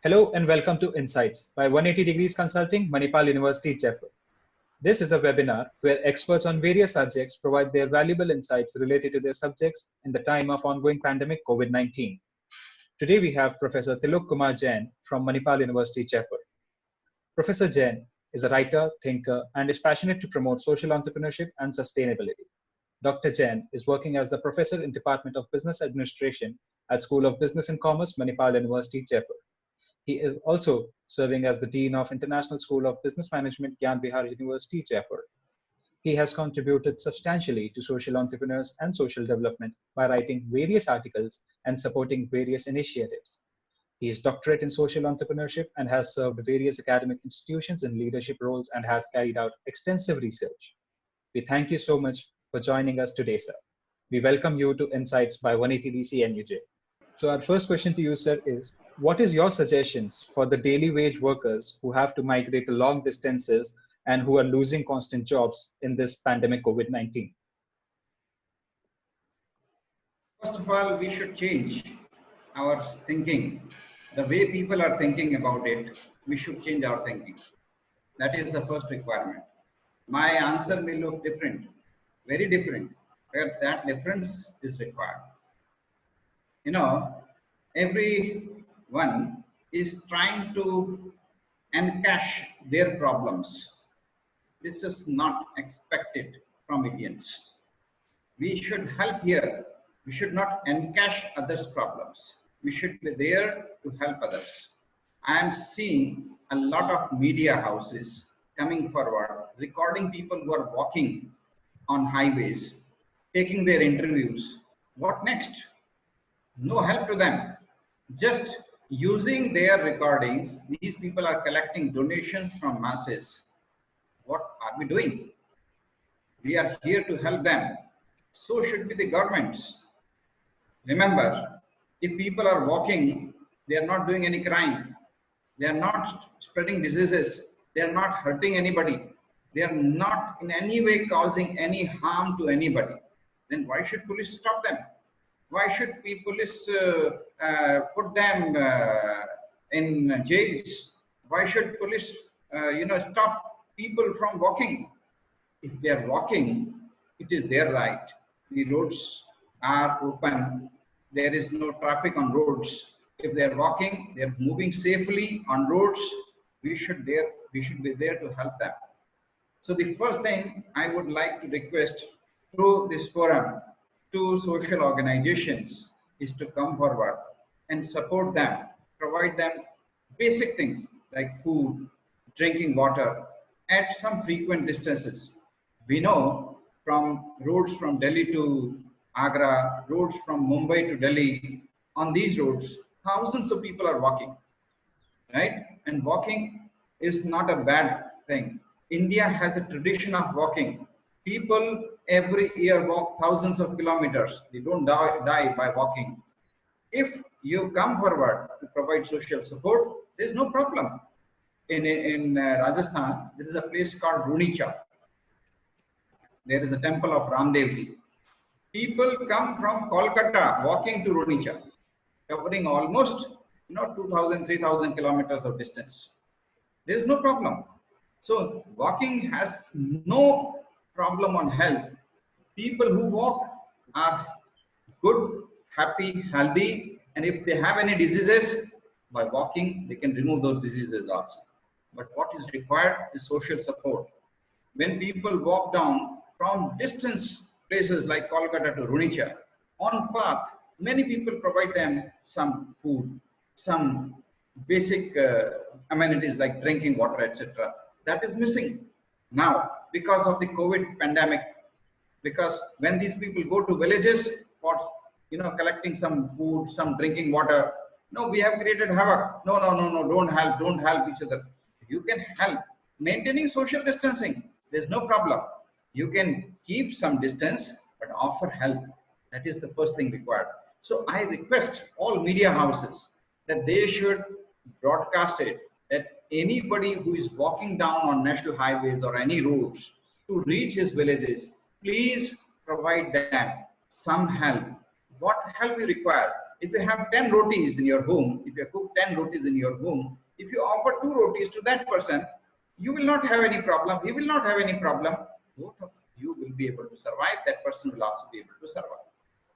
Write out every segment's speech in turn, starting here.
Hello and welcome to Insights by 180 Degrees Consulting, Manipal University, Jaipur. This is a webinar where experts on various subjects provide their valuable insights related to their subjects in the time of ongoing pandemic COVID-19. Today we have Professor Tilok Kumar Jain from Manipal University, Jaipur. Professor Jain is a writer, thinker, and is passionate to promote social entrepreneurship and sustainability. Dr. Jain is working as the professor in Department of Business Administration at School of Business and Commerce, Manipal University, Jaipur. He is also serving as the Dean of International School of Business Management, Gyan Bihar University, Jaipur. He has contributed substantially to social entrepreneurs and social development by writing various articles and supporting various initiatives. He is doctorate in social entrepreneurship and has served various academic institutions in leadership roles and has carried out extensive research. We thank you so much for joining us today, sir. We welcome you to Insights by 180 DC NUJ. So our first question to you, sir, is what is your suggestions for the daily wage workers who have to migrate long distances and who are losing constant jobs in this pandemic COVID-19? First of all, we should change our thinking. The way people are thinking about it, we should change our thinking. That is the first requirement. My answer may look different, very different, but that difference is required. You know, everyone is trying to encash their problems. This is not expected from Indians. We should help here. We should not encash others' problems. We should be there to help others. I am seeing a lot of media houses coming forward, recording people who are walking on highways, taking their interviews. What next? No help to them. Just using their recordings, these people are collecting donations from masses. What are we doing? We are here to help them. So should be the governments. Remember, if people are walking, they are not doing any crime. They are not spreading diseases. They are not hurting anybody. They are not in any way causing any harm to anybody. Then why should police stop them? Why should police put them in jails? Why should police, stop people from walking? If they are walking, it is their right. The roads are open. There is no traffic on roads. If they are walking, they are moving safely on roads. We should be there to help them. So the first thing I would like to request through this forum to social organizations is to come forward and support them, provide them basic things like food, drinking water at some frequent distances. We know from roads from Delhi to Agra, roads from Mumbai to Delhi, on these roads, thousands of people are walking, right? And walking is not a bad thing. India has a tradition of walking. People every year walk thousands of kilometers. They don't die by walking. If you come forward to provide social support, there's no problem. In Rajasthan, there is a place called Runicha. There is a temple of Ramdevji. People come from Kolkata walking to Runicha, covering almost 2,000, 3,000 kilometers of distance. There is no problem. So walking has no problem on health. People who walk are good, happy, healthy, and if they have any diseases, by walking, they can remove those diseases also. But what is required is social support. When people walk down from distance places like Kolkata to Runicha, on path, many people provide them some food, some basic amenities like drinking water, etc. That is missing now because of the COVID pandemic. Because when these people go to villages for collecting some food, some drinking water, no, we have created havoc. No, don't help each other. You can help maintaining social distancing. There's no problem. You can keep some distance, but offer help. That is the first thing required. So I request all media houses that they should broadcast it, that anybody who is walking down on national highways or any roads to reach his villages, please provide them some help. What help you require? If you have 10 rotis in your home, if you cook 10 rotis in your home, if you offer 2 rotis to that person, you will not have any problem. He will not have any problem. Both of you will be able to survive. That person will also be able to survive.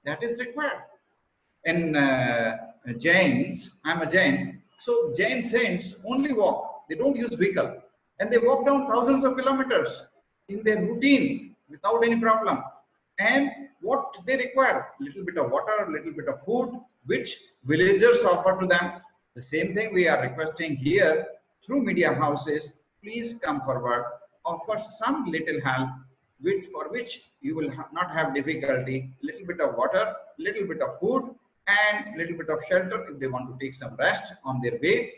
That is required. In Jains, I'm a Jain. So Jain saints only walk. They don't use vehicle. And they walk down thousands of kilometers in their routine without any problem. And what they require, little bit of water, little bit of food, which villagers offer to them. The same thing we are requesting here through media houses. Please come forward, offer some little help, for which you will not have difficulty. Little bit of water, little bit of food, and little bit of shelter if they want to take some rest on their way.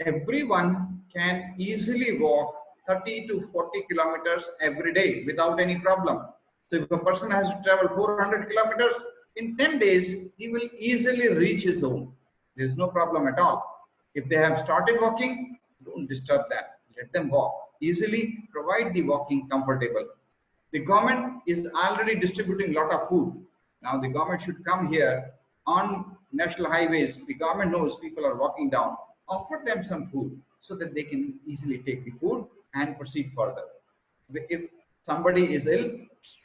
Everyone can easily walk 30 to 40 kilometers every day without any problem. So if a person has to travel 400 kilometers, in 10 days, he will easily reach his home. There is no problem at all. If they have started walking, don't disturb them. Let them walk easily, provide the walking comfortable. The government is already distributing a lot of food. Now the government should come here on national highways. The government knows people are walking down. Offer them some food so that they can easily take the food and proceed further. If somebody is ill,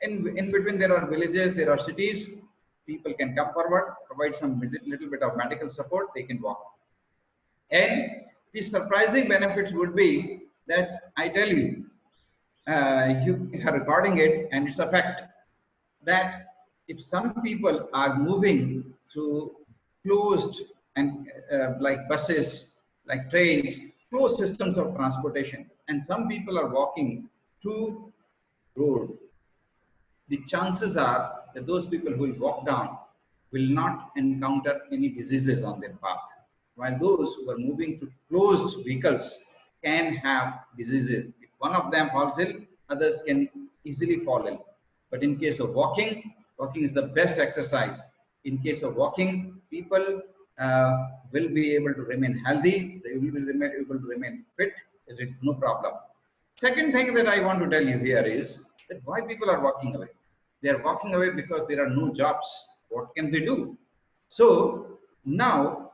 in between there are villages, there are cities, people can come forward, provide some little bit of medical support, they can walk. And the surprising benefits would be that I tell you, you are recording it, and it's a fact that if some people are moving to closed and like buses, like trains, closed systems of transportation, and some people are walking to road, the chances are that those people who will walk down will not encounter any diseases on their path, while those who are moving through closed vehicles can have diseases. If one of them falls ill, others can easily fall ill. But in case of walking, walking is the best exercise. In case of walking, people will be able to remain healthy, they will be able to remain fit, there is no problem. Second thing that I want to tell you here is that why people are walking away. They are walking away because there are no jobs. What can they do? So now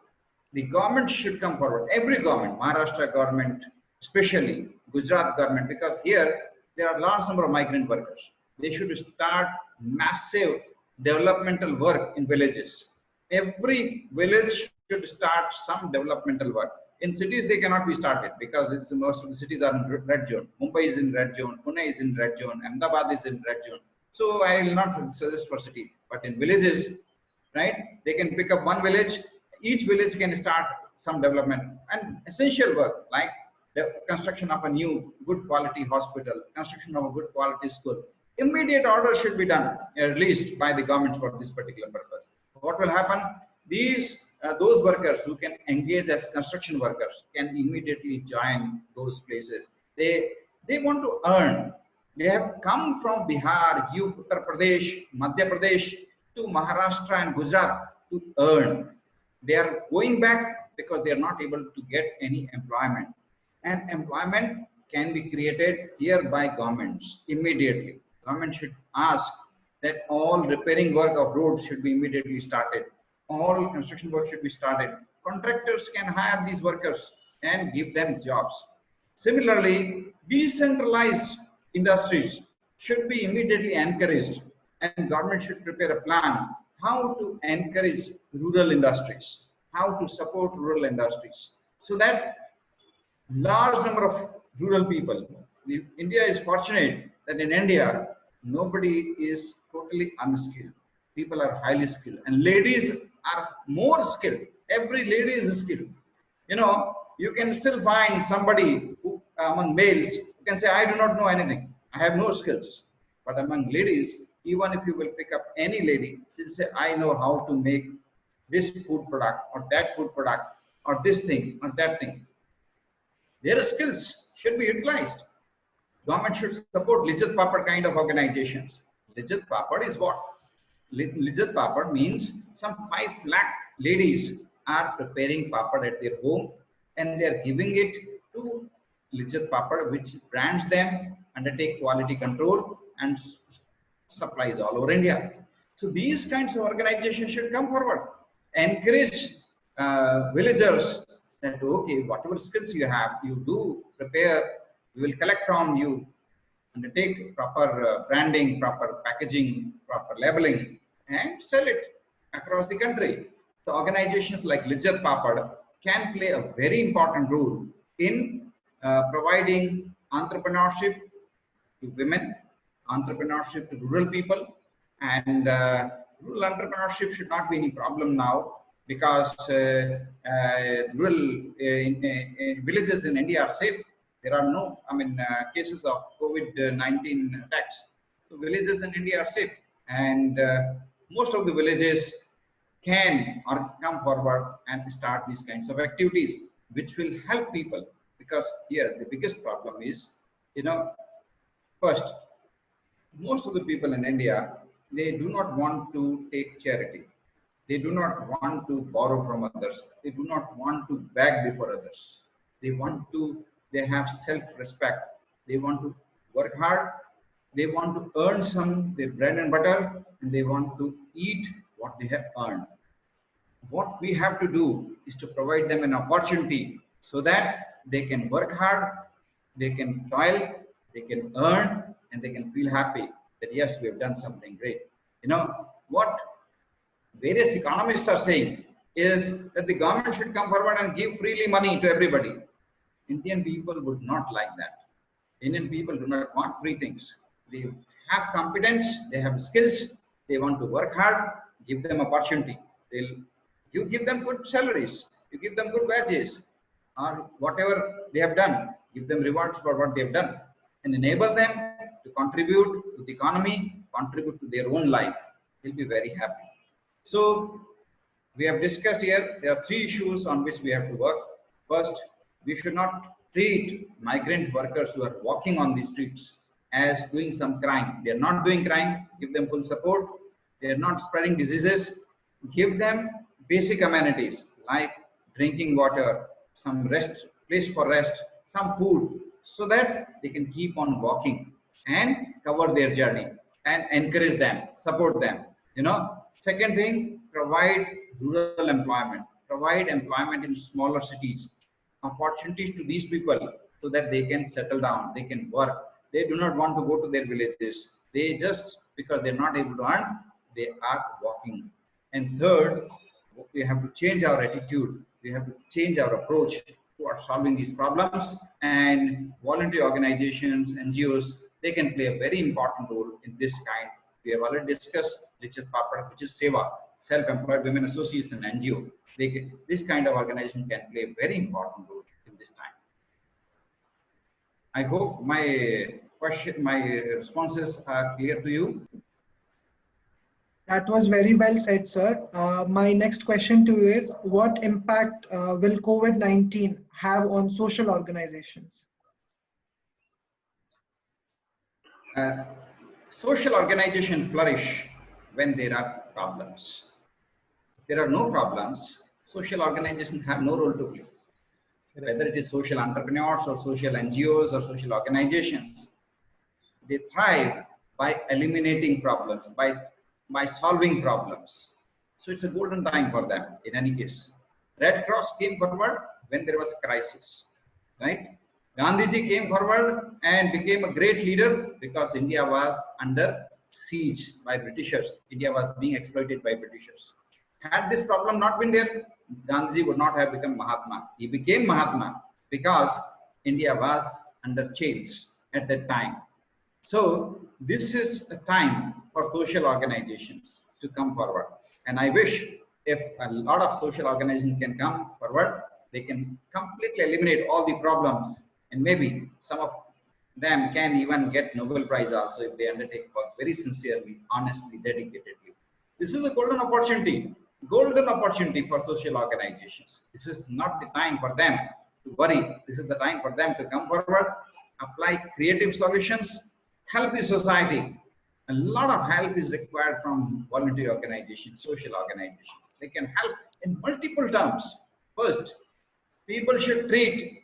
the government should come forward. Every government, Maharashtra government, especially Gujarat government, because here there are large number of migrant workers. They should start massive developmental work in villages. Every village should start some developmental work. In cities, they cannot be started because most of the cities are in red zone. Mumbai is in red zone, Pune is in red zone, Ahmedabad is in red zone. So I will not suggest for cities, but in villages, right? They can pick up one village. Each village can start some development and essential work like the construction of a new good quality hospital, construction of a good quality school. Immediate order should be done, released by the government for this particular purpose. What will happen? Those workers who can engage as construction workers can immediately join those places. They want to earn. They have come from Bihar, Uttar Pradesh, Madhya Pradesh to Maharashtra and Gujarat to earn. They are going back because they are not able to get any employment. And employment can be created here by governments immediately. Government should ask that all repairing work of roads should be immediately started. All construction work should be started. Contractors can hire these workers and give them jobs. Similarly, decentralized industries should be immediately encouraged, and government should prepare a plan how to encourage rural industries, how to support rural industries, so that large number of rural people. India is fortunate that in India, nobody is totally unskilled. People are highly skilled, and ladies are more skilled. Every lady is skilled. You know, you can still find somebody who, among males who can say, I do not know anything. I have no skills. But among ladies, even if you will pick up any lady, she'll say, I know how to make this food product or that food product or this thing or that thing. Their skills should be utilized. Government should support Lijjat Papad kind of organizations. Lijjat Papad is what? Lijjat Papad means some 5 lakh ladies are preparing papad at their home and they are giving it to Lijjat Papad, which brands them, undertake quality control and supplies all over India. So these kinds of organizations should come forward. encourage villagers that, okay, whatever skills you have, you do prepare, we will collect from you, undertake proper branding, proper packaging, proper labeling, and sell it across the country. So organizations like Lijjat Papad can play a very important role in providing entrepreneurship to women, entrepreneurship to rural people, and rural entrepreneurship should not be any problem now, because rural villages in India are safe. There are no, cases of COVID-19 attacks. So villages in India are safe, and most of the villages can or come forward and start these kinds of activities, which will help people. Because here the biggest problem is, first, most of the people in India, they do not want to take charity. They do not want to borrow from others. They do not want to beg before others. They have self-respect. They want to work hard. They want to earn some their bread and butter, and they want to eat what they have earned. What we have to do is to provide them an opportunity so that they can work hard, they can toil, they can earn, and they can feel happy that yes, we have done something great. What various economists are saying is that the government should come forward and give freely money to everybody. Indian people would not like that. Indian people do not want free things. They have competence, they have skills, they want to work hard, give them opportunity. You give them good salaries, you give them good wages, or whatever they have done, give them rewards for what they have done, and enable them to contribute to the economy, contribute to their own life. They'll be very happy. So we have discussed here, there are 3 issues on which we have to work. First, we should not treat migrant workers who are walking on the streets as doing some crime. They are not doing crime, give them full support. They are not spreading diseases. Give them basic amenities like drinking water, some rest, place for rest, some food, so that they can keep on walking and cover their journey, and encourage them, support them. Second thing, provide rural employment, provide employment in smaller cities, opportunities to these people so that they can settle down, they can work. They do not want to go to their villages. They just, because they're not able to earn, they are walking. And third, we have to change our attitude. We have to change our approach towards solving these problems. And voluntary organizations, NGOs, they can play a very important role in this kind. We have already discussed Lijjat Papad, which is SEWA, Self-Employed Women Association, NGO. This kind of organization can play a very important role in this time. I hope my responses are clear to you. That was very well said, sir. My next question to you is, what impact will COVID-19 have on social organizations? Social organizations flourish when there are problems. If there are no problems, social organizations have no role to play. Whether it is social entrepreneurs or social NGOs or social organizations, they thrive by eliminating problems, by solving problems. So it's a golden time for them in any case. Red Cross came forward when there was a crisis, right? Gandhiji came forward and became a great leader because India was under siege by Britishers. India was being exploited by Britishers. Had this problem not been there, Gandhiji would not have become Mahatma. He became Mahatma because India was under chains at that time. So this is a time for social organizations to come forward. And I wish if a lot of social organizations can come forward, they can completely eliminate all the problems, and maybe some of them can even get Nobel Prize also if they undertake work very sincerely, honestly, dedicatedly. This is a golden opportunity for social organizations. This is not the time for them to worry. This is the time for them to come forward, apply creative solutions, help the society. A lot of help is required from voluntary organizations, social organizations. They can help in multiple terms. First, people should treat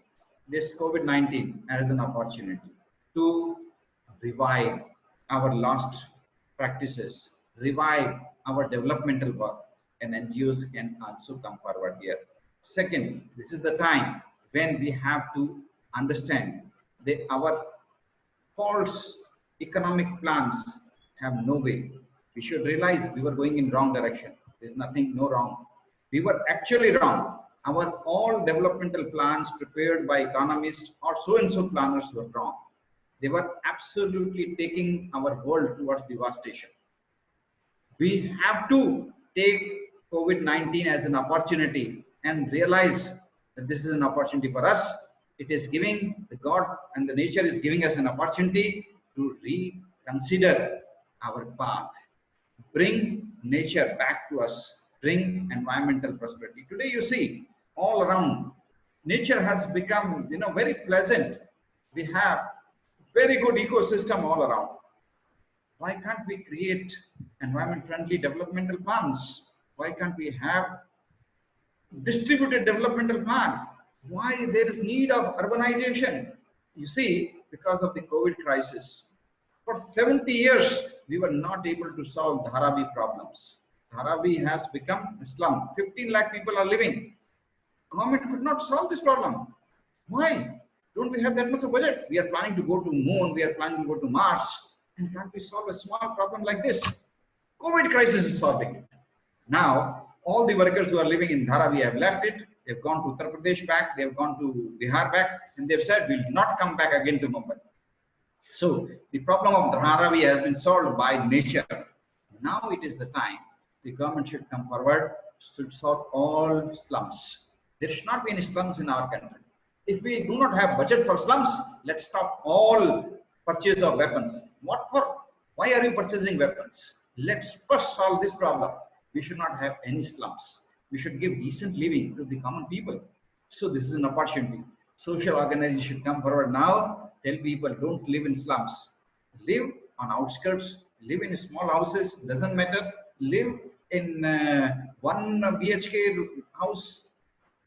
this COVID-19 as an opportunity to revive our lost practices, revive our developmental work, and NGOs can also come forward here. Second, this is the time when we have to understand that our false economic plans have no way. We should realize we were going in wrong direction. There's nothing, no wrong. We were actually wrong. Our all developmental plans prepared by economists or so-and-so planners were wrong. They were absolutely taking our world towards devastation. We have to take COVID-19 as an opportunity and realize that this is an opportunity for us. It is giving, the God and the nature is giving us an opportunity to reconsider our path, bring nature back to us, bring environmental prosperity. Today you see all around, nature has become, very pleasant. We have very good ecosystem all around. Why can't we create environment-friendly developmental plans? Why can't we have distributed developmental plan? Why there is need of urbanization? You see, because of the COVID crisis, for 70 years, we were not able to solve Dharavi problems. Dharavi has become a slum. 15 lakh people are living. Government could not solve this problem. Why? Don't we have that much of budget? We are planning to go to moon. We are planning to go to Mars. And can't we solve a small problem like this? COVID crisis is solving it. Now, all the workers who are living in Dharavi have left it. They've gone to Uttar Pradesh back. They've gone to Bihar back. And they've said, we'll not come back again to Mumbai. So the problem of Dharavi has been solved by nature. Now it is the time the government should come forward, should solve all slums. There should not be any slums in our country. If we do not have budget for slums, let's stop all purchase of weapons. What for? Why are you purchasing weapons? Let's first solve this problem. We should not have any slums. We should give decent living to the common people. So this is an opportunity. Social organizations should come forward now. Tell people, don't live in slums. Live on outskirts. Live in small houses. Doesn't matter. Live in one BHK house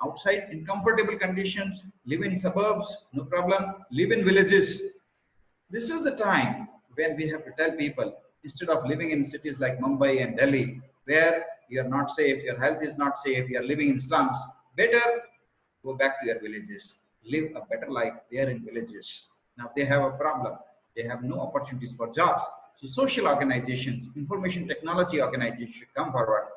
outside in comfortable conditions. Live in suburbs. No problem. Live in villages. This is the time when we have to tell people, instead of living in cities like Mumbai and Delhi, where you are not safe, your health is not safe, you are living in slums, better go back to your villages. Live a better life there in villages. Now they have a problem. They have no opportunities for jobs. So social organizations, information technology organizations should come forward,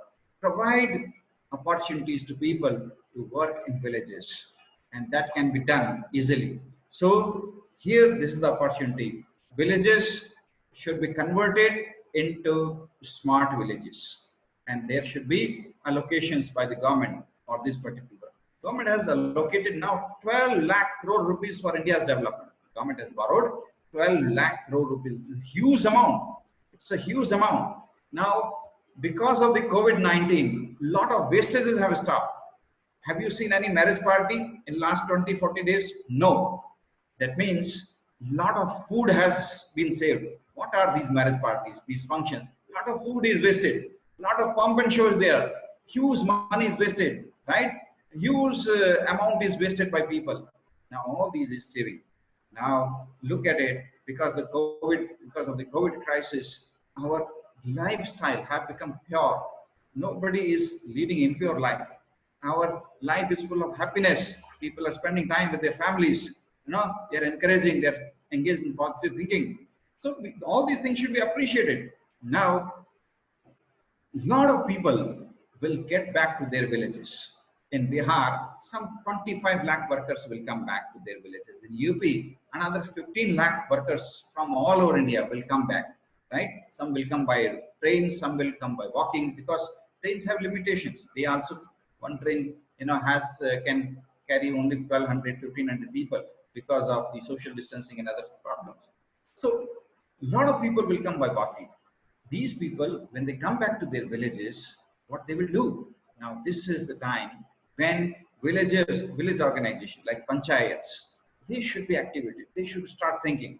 provide opportunities to people to work in villages. And that can be done easily. So here, this is the opportunity. Villages should be converted into smart villages. And there should be allocations by the government for this particular. Government has allocated now 12 lakh crore rupees for India's development. Government has borrowed 12 lakh crore rupees. It's a huge amount. It's a huge amount. Now, because of the COVID-19, a lot of wastages have stopped. Have you seen any marriage party in last 20, 40 days? No. That means a lot of food has been saved. What are these marriage parties, these functions? A lot of food is wasted. A lot of pump and show is there. Huge money is wasted, right? Huge amount is wasted by people. Now all these is saving. Now look at it, because of the COVID crisis, our lifestyle have become pure. Nobody is leading impure life. Our life is full of happiness. People are spending time with their families. They're encouraging, they're engaged in positive thinking. So all these things should be appreciated. Now, a lot of people will get back to their villages. In Bihar, some 25 lakh workers will come back to their villages. In UP, another 15 lakh workers from all over India will come back, right? Some will come by train, some will come by walking, because trains have limitations. They also, one train, can carry only 1,200, 1,500 people because of the social distancing and other problems. So a lot of people will come by walking. These people, when they come back to their villages, what they will do? Now, this is the time when village organizations like panchayats, they should be activated. They should start thinking.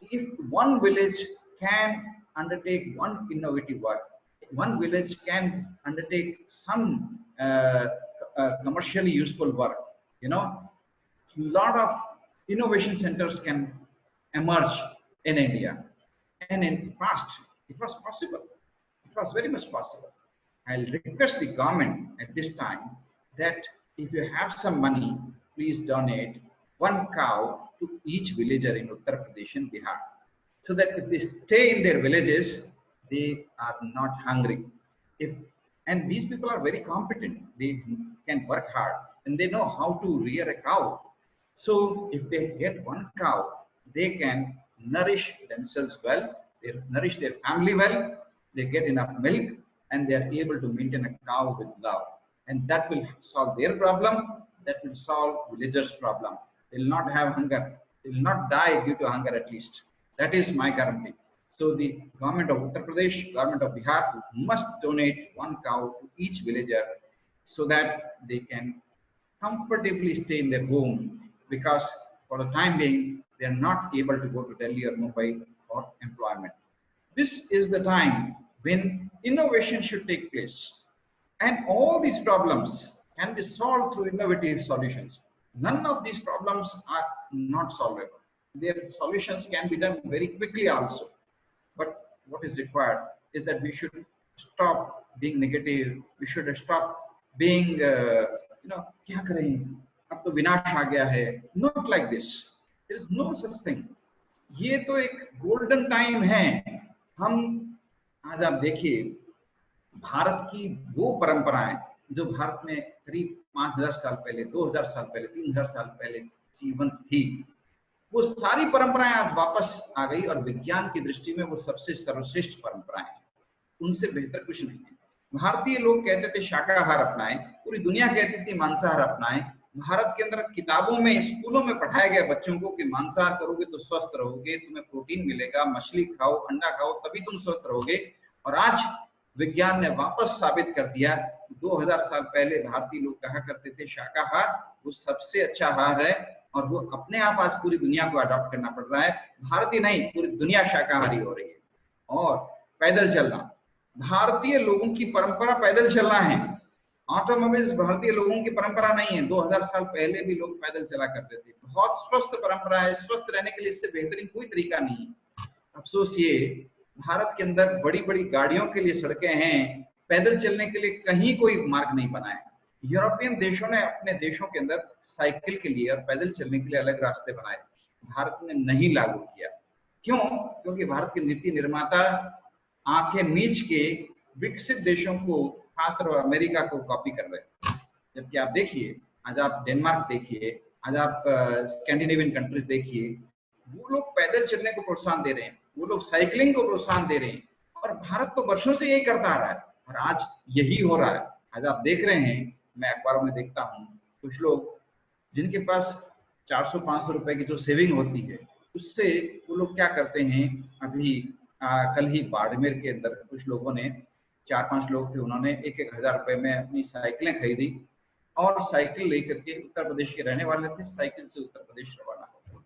If one village can undertake one innovative work, one village can undertake some commercially useful work, a lot of innovation centers can emerge in India. And in the past, it was possible. It was very much possible. I'll request the government at this time that if you have some money, please donate 1 cow to each villager in Uttar Pradesh and Bihar, so that if they stay in their villages, they are not hungry. And these people are very competent. They can work hard and they know how to rear a cow. So if they get 1 cow, they can nourish themselves well, they nourish their family well, they get enough milk, and they are able to maintain a cow with love. And that will solve their problem. That will solve villagers' problem. They will not have hunger. They will not die due to hunger at least. That is my guarantee. So the government of Uttar Pradesh, government of Bihar must donate 1 cow to each villager so that they can comfortably stay in their home, because for the time being, they are not able to go to Delhi or Mumbai for employment. This is the time when innovation should take place. And all these problems can be solved through innovative solutions. None of these problems are not solvable. Their solutions can be done very quickly also. But what is required is that we should stop being negative. We should stop being, kya karein? Ab to vinash aa gaya hai. Not like this. There is no such thing. ये तो एक golden time है. हम आज आप देखिए भारत की वो परंपराएं जो भारत में करीब 5000 साल पहले, 2000 साल पहले, 3000 साल पहले जीवंत थी, वो सारी परंपराएं आज वापस आ गई और विज्ञान की दृष्टि में वो सबसे सर्वश्रेष्ठ परंपराएं हैं, उनसे बेहतर कुछ नहीं है। भारतीय लोग कहते थे शाकाहार अपनाएं, पूरी दुनिया कहती थी मांसाहार अपनाएं। भारत के अंदर किताबों में, स्कूलों में पढ़ाया गया बच्चों को कि मांसाहार करोगे तो स्वस्थ रहोगे, तुम्हें प्रोटीन मिलेगा, मछली खाओ, अंडा खाओ, तभी तुम स्वस्थ रहोगे। और आज विज्ञान ने वापस साबित कर दिया कि 2000 साल पहले भारतीय लोग कहा करते थे शाकाहार वो सबसे अच्छा आहार है, और वो अपने आप आज पूरी दुनिया को अडॉप्ट करना पड़ रहा है। भारतीय नहीं, पूरी दुनिया शाकाहारी हो रही है। और पैदल चलना, भारतीय लोगों की परंपरा पैदल चलना है। ऑटोमोबाइल्स भारतीय लोगों की परंपरा नहीं है। 2000 साल पहले भी लोग पैदल चला करते थे। बहुत स्वस्थ परंपरा है। स्वस्थ रहने के लिए इससे बेहतरीन कोई तरीका नहीं है। अफसोस ये भारत के अंदर बड़ी बड़ी गाड़ियों के लिए सड़कें हैं, पैदल चलने के लिए कहीं कोई मार्ग नहीं बना है। यूरोपियन देशों ने अपने देशों के अंदर साइकिल के लिए और पैदल चलने के लिए अलग रास्ते बनाए, भारत ने नहीं लागू किया। क्यों? क्योंकि भारत के नीति निर्माता आंखें मीच के विकसित देशों को, खासतौर अमेरिका को कॉपी कर रहे हैं। जबकि आप देखिए, आज आप डेनमार्क देखिए, आज आप स्कैंडिनेवियन कंट्रीज देखिए, वो लोग पैदल चलने को प्रोत्साहन दे रहे हैं, वो लोग साइकिलिंग को प्रोत्साहन दे रहे हैं। और भारत तो वर्षों से यही करता आ रहा है और आज यही हो रहा है। आज आप देख रहे हैं, मैं अखबारों में देखता हूँ, कुछ लोग जिनके पास 400-500 रुपए की जो सेविंग होती है, उससे वो लोग क्या करते हैं। अभी कल ही बाड़मेर के अंदर कुछ लोगों ने, 4-5 लोग थे, उन्होंने 1-1 हजार रुपए में अपनी साइकिलें खरीदी और साइकिल लेकर के, उत्तर प्रदेश के रहने वाले थे, साइकिल से उत्तर प्रदेश रवाना हो गए।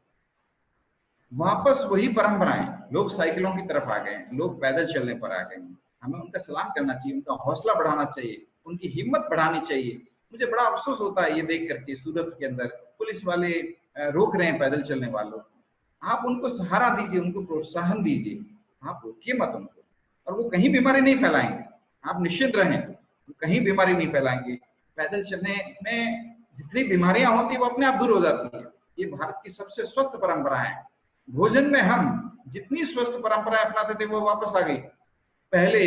वापस वही परंपराएं, लोग साइकिलों की तरफ आ गए हैं, लोग पैदल चलने पर आ गए हैं। हमें उनका सलाम करना चाहिए, उनका हौसला बढ़ाना चाहिए, उनकी हिम्मत बढ़ानी चाहिए। मुझे बड़ा अफसोस होता है ये देख करके, सूरत के अंदर पुलिस वाले रोक रहे हैं पैदल चलने वालों। आप उनको सहारा दीजिए, उनको प्रोत्साहन दीजिए, आप रोकिए मत उनको। और वो कहीं बीमारी नहीं फैलाएंगे, आप निश्चित रहें, वो कहीं बीमारी नहीं फैलाएंगे। पैदल चलने में जितनी बीमारियां होती है वो अपने आप दूर हो जाती है। ये भारत की सबसे स्वस्थ परंपरा है। भोजन में हम जितनी स्वस्थ परंपराएं अपनाते थे वो वापस आ गई। पहले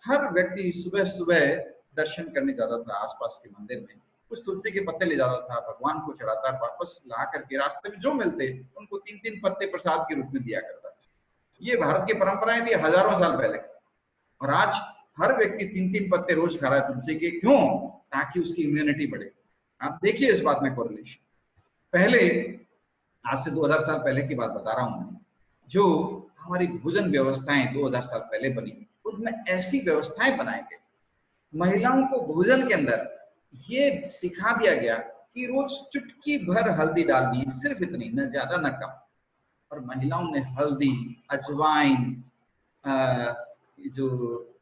हर व्यक्ति सुबह सुबह दर्शन करने जाता था आसपास के मंदिर में, कुछ तुलसी के पत्ते ले जाता था, भगवान को चढ़ाता, वापस ला करके रास्ते में जो मिलते उनको 3-3 पत्ते प्रसाद के रूप में दिया करता था। ये भारत की परंपराएं थी हजारों साल पहले। और आज हर व्यक्ति 3-3 पत्ते रोज खा रहा है तुलसी के। क्यों? ताकि उसकी इम्यूनिटी बढ़े। आप देखिए इस बात में कोरिलेशन। पहले, आज से 2000 साल पहले की बात बता रहा हूं, जो हमारी भोजन व्यवस्थाएं 2000 साल पहले बनी, उनमें ऐसी व्यवस्थाएं बनाई गई। महिलाओं को भोजन के अंदर ये सिखा दिया गया कि रोज चुटकी भर हल्दी डालनी, सिर्फ इतनी, न ज्यादा न कम। और महिलाओं ने हल्दी, अजवाइन, जो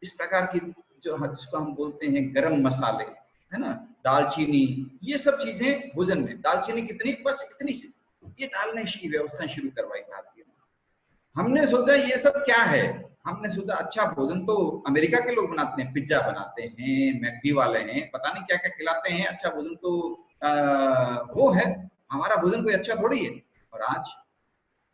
इस प्रकार की, जो जिसको हम बोलते हैं गरम मसाले, है ना, दालचीनी, ये सब चीजें भोजन में, दालचीनी कितनी, बस इतनी सी, ये डालने की व्यवस्था शुरू करवाई भारतीय ने। हमने सोचा ये सब क्या है, हमने सोचा अच्छा भोजन तो अमेरिका के लोग बनाते हैं, पिज्जा बनाते हैं, मैकडी वाले हैं, पता नहीं क्या क्या खिलाते हैं, अच्छा भोजन तो वो है, हमारा भोजन कोई अच्छा थोड़ी है। और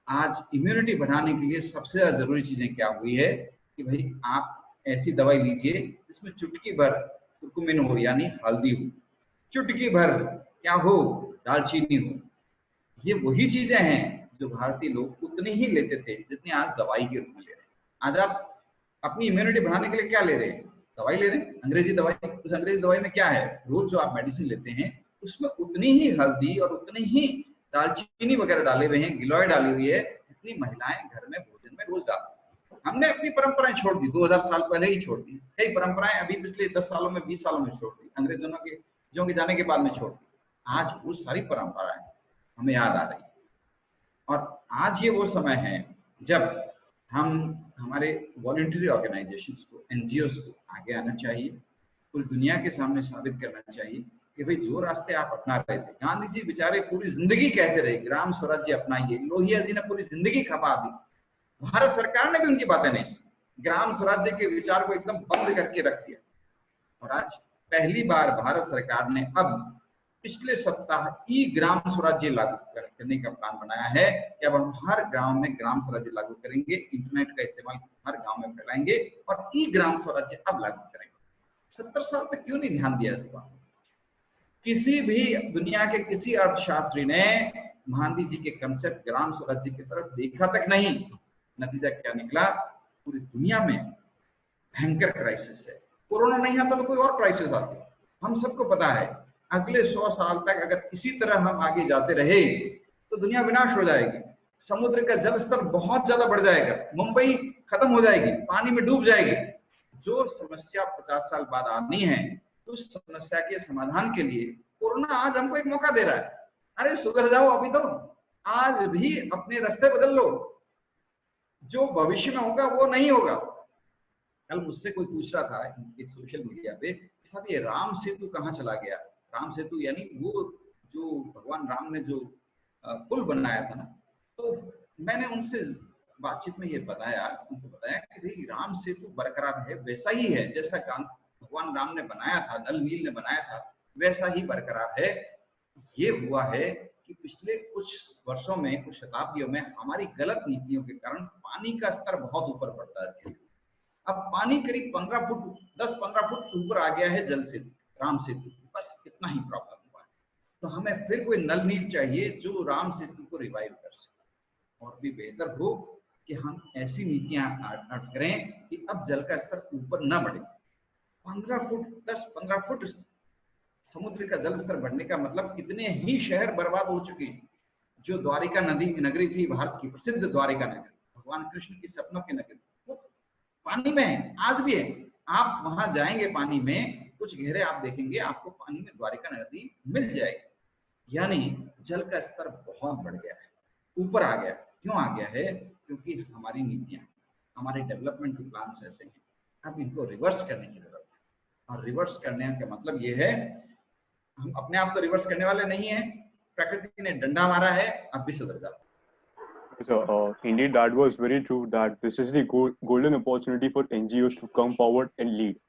आज इम्यूनिटी बढ़ाने के लिए सबसे ज्यादा जरूरी चीजें क्या हुई है कि भाई आप ऐसी दवाई लीजिए जिसमें चुटकी भर कुरकुमिन हो यानी हल्दी हो, चुटकी भर क्या हो, दालचीनी हो। ये वही चीजें हैं जो भारतीय लोग उतनी ही लेते थे जितनी आज दवाई के रूप में ले रहे हैं। आज आप अपनी इम्यूनिटी बढ़ाने के लिए क्या ले रहे हैं, दवाई ले रहे हैं, अंग्रेजी दवाई। उस अंग्रेजी दवाई में क्या है, रोज जो आप मेडिसिन लेते हैं उसमें उतनी ही हल्दी और उतनी ही दालचीनी वगैरह डाले हुए हैं, गिलोय डाली हुई है जितनी महिलाएं घर में भोजन में रोज डालती हैं। हमने अपनी परंपराएं छोड़ दी, 2000 साल पहले ही छोड़ दी, कई परंपराएं अभी पिछले 10 सालों में 20 सालों में छोड़ दी, अंग्रेजों के जाने के बाद में छोड़ दी। आज वो सारी परंपराएं हमें याद आ रही है। और आज ये वो समय है जब हम हमारे वॉलंटरी ऑर्गेनाइजेशंस को, एनजीओस को आगे आना चाहिए, पूरी दुनिया के सामने साबित करना चाहिए कि भाई जो रास्ते आप अपना रहे थे, गांधी जी बेचारे पूरी जिंदगी कहते रहे ग्राम स्वराज्य अपनाइए, लोहिया जी ने पूरी जिंदगी खपा दी, भारत सरकार ने भी उनकी बातें नहीं सुनी, ग्राम स्वराज्य के विचार को एकदम बंद करके रख दिया। और आज पहली बार भारत सरकार ने अब पिछले सप्ताह ई ग्राम स्वराज्य लागू करने का प्लान बनाया है कि अब हम हर गांव में ग्राम स्वराज्य लागू करेंगे, इंटरनेट का इस्तेमाल हर गांव में फैलाएंगे और ई ग्राम स्वराज्य अब लागू करेंगे। 70 साल तक क्यों नहीं ध्यान दिया इस बात? किसी भी दुनिया के किसी अर्थशास्त्री ने गांधी जी के कंसेप्ट ग्राम स्वराज्य की तरफ देखा तक नहीं। नतीजा क्या निकला, पूरी दुनिया में भयंकर क्राइसिस है। कोरोना नहीं आता तो कोई और क्राइसिस आती, हम सबको पता है। अगले 100 साल तक अगर इसी तरह हम आगे जाते रहे तो दुनिया विनाश हो जाएगी, समुद्र का जल स्तर बहुत ज्यादा बढ़ जाएगा, मुंबई खत्म हो जाएगी, पानी में डूब जाएगी। जो समस्या 50 साल बाद आनी है, तो उस समस्या के समाधान के लिए कोरोना आज हमको एक मौका दे रहा है। अरे सुधर जाओ, अभी तो आज भी अपने रास्ते बदल लो, जो भविष्य में होगा वो नहीं होगा। कल मुझसे कोई पूछ रहा था एक सोशल मीडिया पे, साहब ये राम सेतु कहाँ चला गया? राम सेतु यानी वो जो भगवान राम ने जो पुल बनाया था ना, तो मैंने उनसे बातचीत में ये बताया, उनको बताया कि भाई राम सेतु बरकरार है, वैसा ही है जैसा भगवान राम ने बनाया था, नल नील ने बनाया था, वैसा ही बरकरार है। ये हुआ है कि पिछले कुछ वर्षों में, कुछ शताब्दियों में हमारी गलत नीतियों के कारण पानी का स्तर बहुत ऊपर बढ़ता है। अब पानी करीब 15 फुट 10-15 फुट ऊपर आ गया है जल सेतु, राम सेतु, बस इतना ही प्रॉब्लम हुआ है। तो हमें फिर कोई नल नील चाहिए जो राम सेतु को रिवाइव कर सके। और भी बेहतर हो कि हम ऐसी नीतियां करें कि अब जल का स्तर ऊपर न बढ़े। 15 फुट 10-15 फुट समुद्र का जल स्तर बढ़ने का मतलब कितने ही शहर बर्बाद हो चुके हैं। जो द्वारिका नगरी थी, भारत की प्रसिद्ध द्वारिका नगरी, भगवान कृष्ण की सपनों की नगरी, वो पानी में है, आज भी है। आप वहां जाएंगे पानी में, कुछ घेरे आप देखेंगे, आपको पानी में द्वारिका नदी मिल जाएगी। यानी जल का स्तर बहुत बढ़ गया है, ऊपर आ गया। क्यों आ गया है? क्योंकि हमारी नीतियां, हमारे डेवलपमेंट के प्लान ऐसे हैं। अब इनको रिवर्स करने की जरूरत है। और रिवर्स करने का मतलब ये है, हम अपने आप तो रिवर्स करने वाले नहीं है, प्रकृति ने डंडा मारा है, अब भी सुधर जाओ। So, indeed, that was very true. That this is the golden opportunity for NGOs to come forward and lead.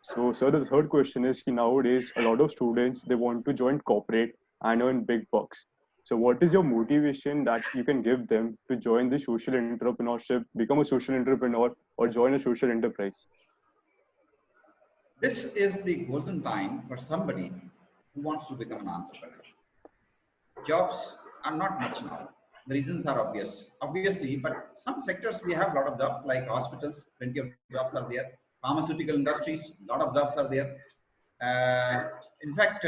So, sir, the third question is: nowadays, a lot of students they want to join corporate and earn big bucks. So, what is your motivation that you can give them to join the social entrepreneurship, become a social entrepreneur, or join a social enterprise? This is the golden time for somebody who wants to become an entrepreneur. Jobs are not much now. The reasons are obviously, but some sectors we have a lot of jobs, like hospitals, plenty of jobs are there. Pharmaceutical industries, a lot of jobs are there. In fact,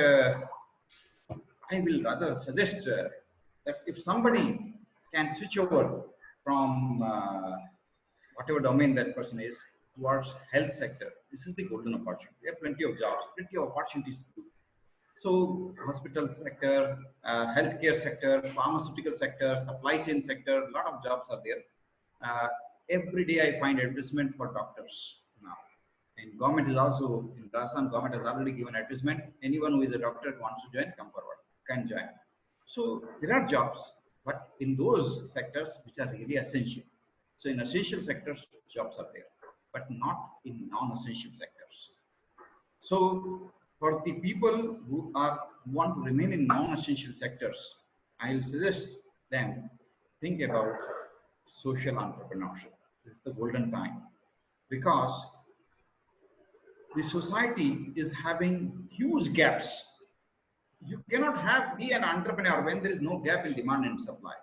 I will rather suggest that if somebody can switch over from whatever domain that person is towards health sector, this is the golden opportunity. There are plenty of jobs, plenty of opportunities to do. So hospital sector, healthcare sector, pharmaceutical sector, supply chain sector, a lot of jobs are there. Every day I find advertisement for doctors now. And government is also, in Rajasthan, government has already given advertisement. Anyone who is a doctor wants to join, come forward, can join. So there are jobs, but in those sectors which are really essential. So in essential sectors, jobs are there, but not in non-essential sectors. So for the people who want to remain in non-essential sectors, I will suggest them think about social entrepreneurship. This is the golden time, because the society is having huge gaps. You cannot be an entrepreneur when there is no gap in demand and supply.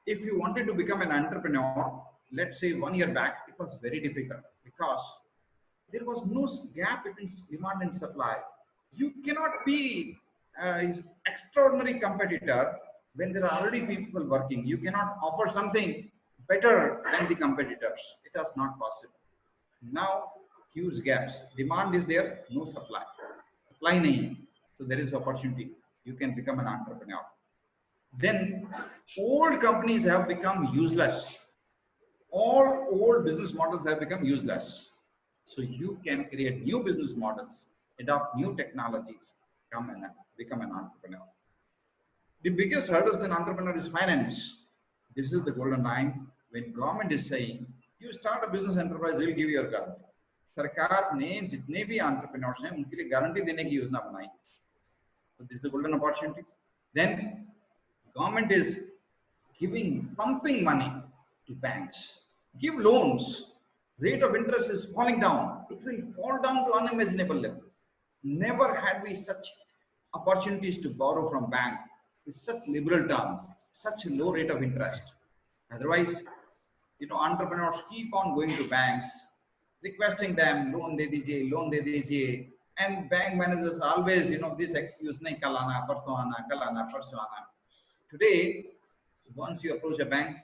If you wanted to become an entrepreneur, let's say 1 year back, it was very difficult because there was no gap between demand and supply. You cannot be an extraordinary competitor when there are already people working. You cannot offer something better than the competitors. It is not possible. Now, huge gaps. Demand is there, no supply. Supply nahi. So there is opportunity. You can become an entrepreneur. Then old companies have become useless. All old business models have become useless. So you can create new business models, adopt new technologies, come and become an entrepreneur. The biggest hurdles in entrepreneur is finance. This is the golden time when government is saying, you start a business enterprise, we'll give you a guarantee. सरकार ने जितने भी entrepreneurs हैं उनके लिए guarantee देने की योजना बनाई. So this is the golden opportunity. Then government is pumping money to banks. Give loans. Rate of interest is falling down. It will fall down to unimaginable level. Never had we such opportunities to borrow from bank with such liberal terms, such a low rate of interest. Otherwise, entrepreneurs keep on going to banks, requesting them, loan de dijiye, and bank managers always, this excuse, nahi kal aana, parso aana, kal aana, parso aana. Today, once you approach a bank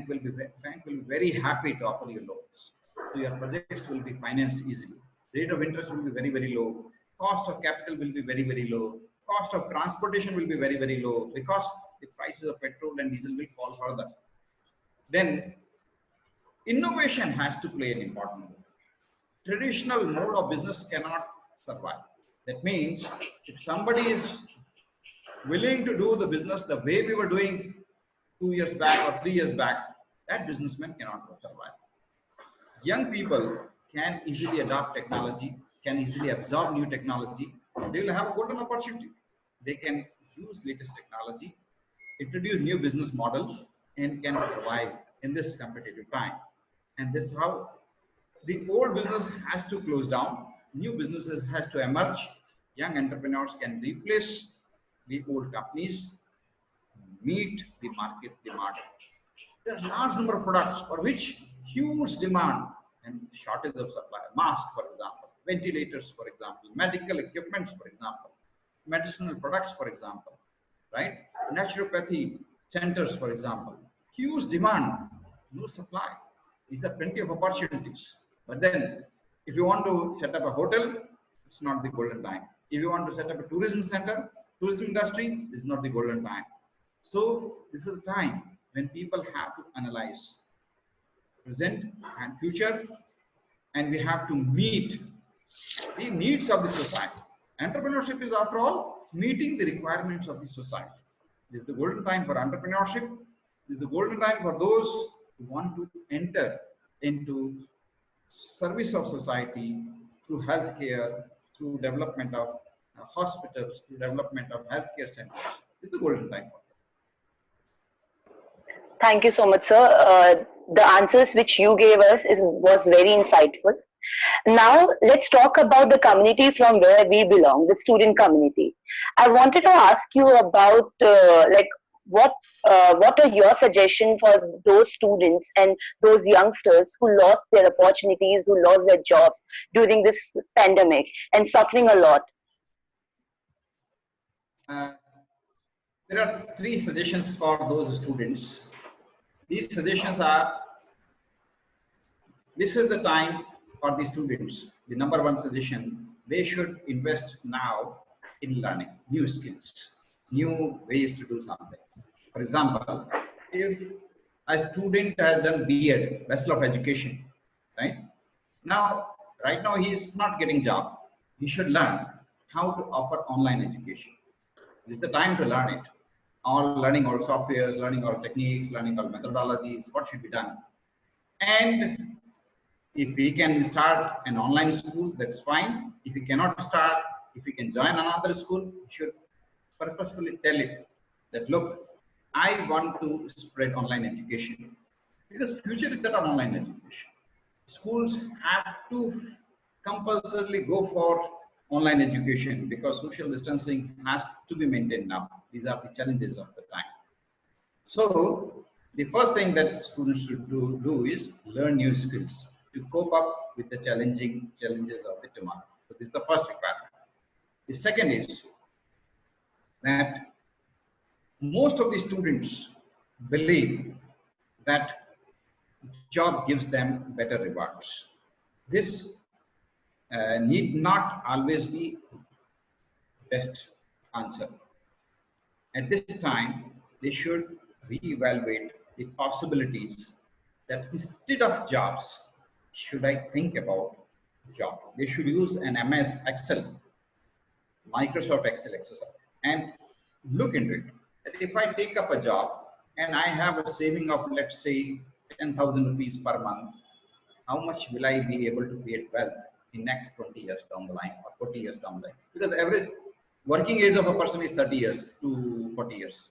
will be very happy to offer you loans. So your projects will be financed easily. Rate of interest will be very, very low. Cost of capital will be very, very low. Cost of transportation will be very, very low because the prices of petrol and diesel will fall further. Then innovation has to play an important role. Traditional mode of business cannot survive. That means if somebody is willing to do the business the way we were doing 2 years back or 3 years back, that businessman cannot survive. Young people can easily adopt technology, can easily absorb new technology. They will have a golden opportunity. They can use latest technology, introduce new business model, and can survive in this competitive time. And this is how the old business has to close down, new businesses has to emerge. Young entrepreneurs can replace the old companies, meet the market demand. There are large number of products for which huge demand and shortage of supply. Masks, for example, ventilators, for example, medical equipments, for example, medicinal products, for example, right? Naturopathy centers, for example, huge demand, no supply. These are plenty of opportunities. But then, if you want to set up a hotel, it's not the golden time. If you want to set up a tourism center, tourism industry is not the golden time. So this is the time when people have to analyze present and future, and we have to meet the needs of the society. Entrepreneurship is, after all, meeting the requirements of the society. This is the golden time for entrepreneurship. This is the golden time for those who want to enter into service of society through healthcare, through development of hospitals, through development of healthcare centers. This is the golden time for them. Thank you so much, sir. The answers which you gave us was very insightful. Now, let's talk about the community from where we belong, the student community. I wanted to ask you about what are your suggestions for those students and those youngsters who lost their opportunities, who lost their jobs during this pandemic and suffering a lot? There are 3 suggestions for those students. These suggestions are, this is the time for the students. The number 1 suggestion, they should invest now in learning new skills, new ways to do something. For example, if a student has done B.Ed, Bachelor of Education, right now he is not getting job. He should learn how to offer online education. This is the time to learn it. Learning all softwares, learning all techniques, learning all methodologies, what should be done. And if we can start an online school, that's fine. If we cannot start, if we can join another school, we should purposefully tell it that, look, I want to spread online education, because future is that of online education. Schools have to compulsorily go for online education because social distancing has to be maintained now. These are the challenges of the time. So the first thing that students should do is learn new skills to cope up with the challenges of the tomorrow. So this is the first requirement. The second is that most of the students believe that job gives them better rewards. This need not always be best answer. At this time, they should reevaluate the possibilities that instead of jobs, should I think about job? They should use an MS Excel, Microsoft Excel exercise, and look into it. That if I take up a job and I have a saving of, let's say, 10,000 rupees per month, how much will I be able to create wealth in next 20 years down the line or 40 years down the line? Because average working age of a person is 30 years to 40 years.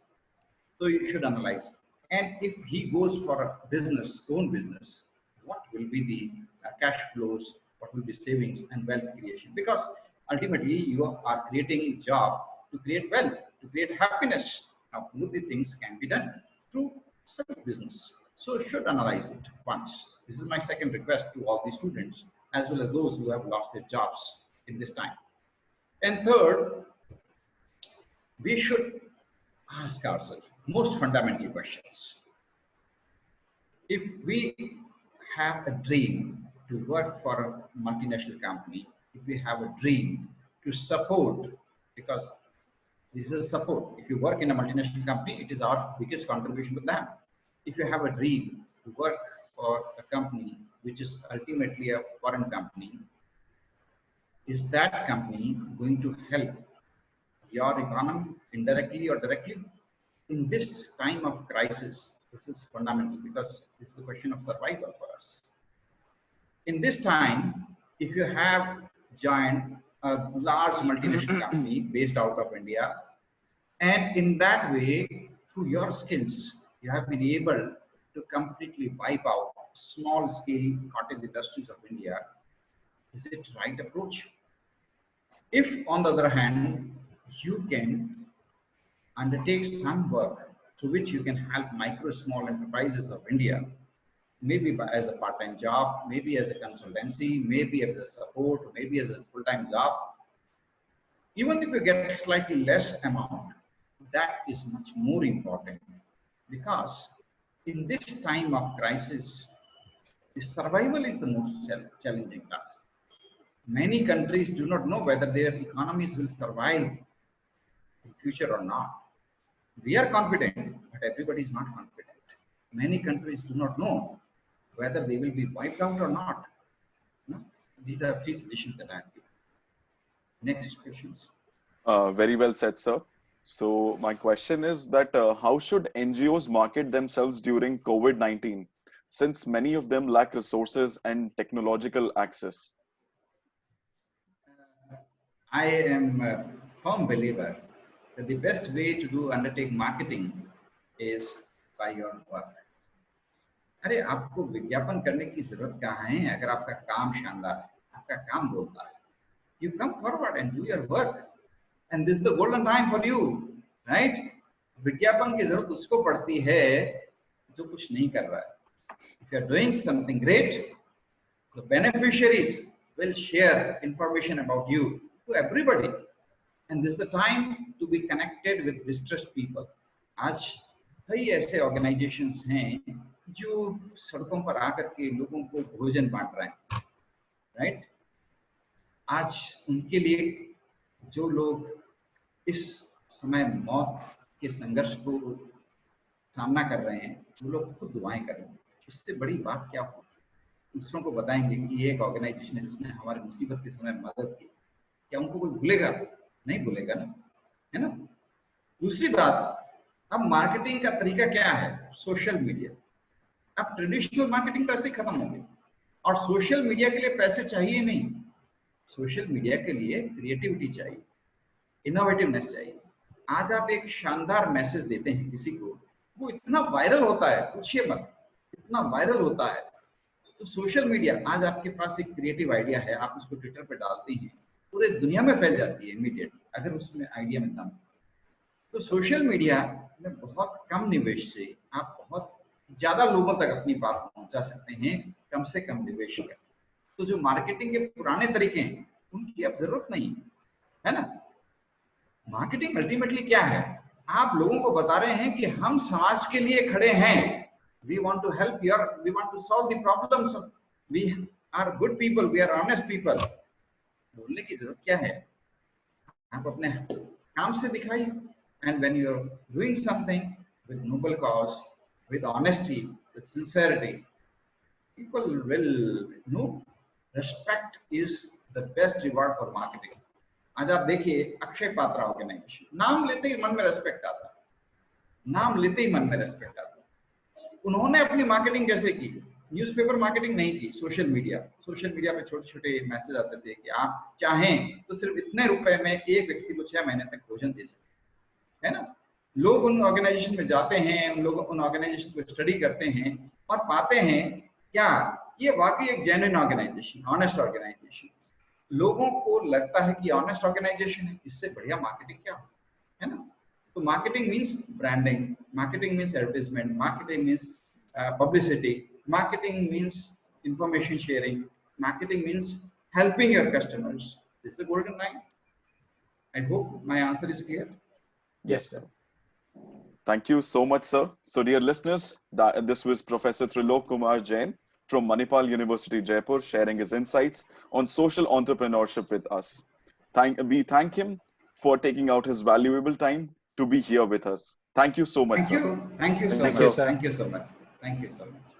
So you should analyze. And if he goes for a business, own business, what will be the cash flows, what will be savings and wealth creation? Because ultimately you are creating job to create wealth, to create happiness. Now, both the things can be done through such business. So you should analyze it once. This is my second request to all the students, as well as those who have lost their jobs in this time. And third, we should ask ourselves most fundamental questions. If we have a dream to work for a multinational company, if we have a dream to support, because this is support. If you work in a multinational company, it is our biggest contribution to them. If you have a dream to work for a company which is ultimately a foreign company, is that company going to help your economy indirectly or directly? In this time of crisis, this is fundamental because this is a question of survival for us. In this time, if you have joined a large multinational company based out of India, and in that way, through your skills, you have been able to completely wipe out small scale cottage industries of India, is it right approach? If on the other hand, you can undertake some work through which you can help micro small enterprises of India, maybe as a part-time job, maybe as a consultancy, maybe as a support, maybe as a full-time job, even if you get slightly less amount, that is much more important, because in this time of crisis, the survival is the most challenging task. Many countries do not know whether their economies will survive in future or not. We are confident, but everybody is not confident. Many countries do not know whether they will be wiped out or not. No? These are three suggestions that I have given. Next questions. Very well said, sir. So my question is that how should NGOs market themselves during COVID-19, since many of them lack resources and technological access? I am a firm believer that the best way to undertake marketing is by your work. अरे आपको विज्ञापन करने की जरूरत कहाँ है अगर आपका काम शानदार है, आपका काम बोलता है. You come forward and do your work, and this is the golden time for you, right? विज्ञापन की जरूरत उसको पड़ती है जो कुछ नहीं कर रहा है. If you are doing something great, the beneficiaries will share information about you to everybody, and this is the time to be connected with distressed people. आज कई ऐसे organizations हैं जो सड़कों पर आकर के लोगों को भोजन बांट रहे हैं, right? आज उनके लिए जो लोग इस समय मौत के संघर्ष को सामना कर रहे हैं, वो लोग खुद दुआएं कर रहे हैं. इससे बड़ी बात क्या हो? दूसरों को बताएंगे कि ये एक ऑर्गेनाइजेशन है जिसने हमारी मुसीबत के समय मदद की. क्या उनको कोई भूलेगा? नहीं भूलेगा ना, है ना? दूसरी बात, अब मार्केटिंग का तरीका क्या है? Social media. अब ट्रेडिशनल मार्केटिंग तो ऐसे ही खत्म हो गई, और सोशल मीडिया के लिए पैसे चाहिए नहीं, सोशल मीडिया के लिए क्रिएटिविटी चाहिए, इनोवेटिवनेस चाहिए। आज आप एक शानदार मैसेज देते हैं किसी को, वो इतना वायरल होता है, पूछिए मत, इतना वायरल होता है। तो सोशल मीडिया, आज आपके पास एक क्रिएटिव आइडिया है, आप उसको ट्विटर पे डालते हैं, पूरे दुनिया में फैल जाती है इमीडिएटली, अगर उसमें आइडिया में दम। तो सोशल मीडिया में बहुत कम निवेश से आप बहुत ज्यादा लोगों तक अपनी बात पहुंचा सकते हैं, कम से कम निवेश कर। तो जो मार्केटिंग के पुराने तरीके हैं उनकी अब जरूरत नहीं है ना। मार्केटिंग अल्टीमेटली क्या है, आप लोगों को बता रहे हैं कि हम समाज के लिए खड़े हैं, we want to help your, we want to solve the problems, we are good people, we are honest people. बोलने की जरूरत क्या है, आप अपने काम से दिखाइए। And when you are doing something with noble cause, with honesty, with sincerity, people will know respect is the best reward for marketing. आज आप देखिए अक्षय पात्रा ऑर्गेनाइजेशन, नाम लेते ही मन में रेस्पेक्ट आता है, नाम लेते ही मन में रेस्पेक्ट आता है। उन्होंने अपनी मार्केटिंग कैसे की, न्यूज़पेपर मार्केटिंग नहीं की, सोशल मीडिया पे छोटे छोटे मैसेज आते थे कि आप चाहें तो सिर्फ इतने रुपए में एक व्यक्ति को 6 महीने तक भोजन दे सकते, है ना। लोग उन ऑर्गेनाइजेशन में जाते हैं, उन लोग उन ऑर्गेनाइजेशन को स्टडी करते हैं और पाते हैं क्या ये वाकई एक जेन्युइन ऑर्गेनाइजेशन, ऑनेस्ट ऑर्गेनाइजेशन। लोगों को लगता है कि ऑनेस्ट ऑर्गेनाइजेशन है, इससे बढ़िया मार्केटिंग क्या है ना। तो marketing means branding, marketing means advertisement, marketing means publicity, marketing means information sharing, marketing means helping your customers. This is the golden line. I hope my answer is clear. Yes, sir. Thank you so much, sir. So, dear listeners, this was Professor Trilok Kumar Jain from Manipal University, Jaipur, sharing his insights on social entrepreneurship with us. We thank him for taking out his valuable time to be here with us. Thank you so much, sir. Thank you so much. Thank you so much. Thank you so much.